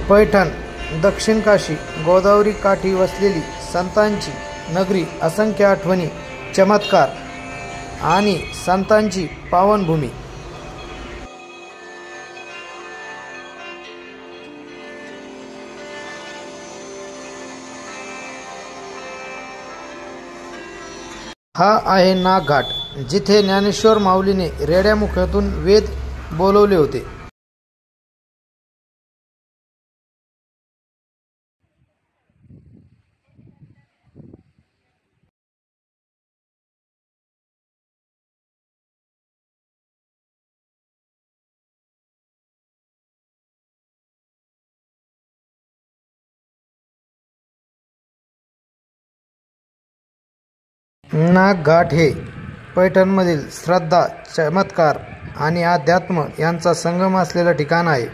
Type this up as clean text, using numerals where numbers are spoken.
पैठण दक्षिण काशी गोदावरी काठी वसलेली संतांची नगरी, असंख्य आठवणी, चमत्कार आणि संतांची पावनभूमी। हा आहे नागघाट, जिथे ज्ञानेश्वर माऊलीने रेड्या मुखातून वेद बोलवले होते। नागघाट हे पैठणमधील श्रद्धा, चमत्कार आणि अध्यात्म यांचा संगम असलेलं ठिकाण आहे।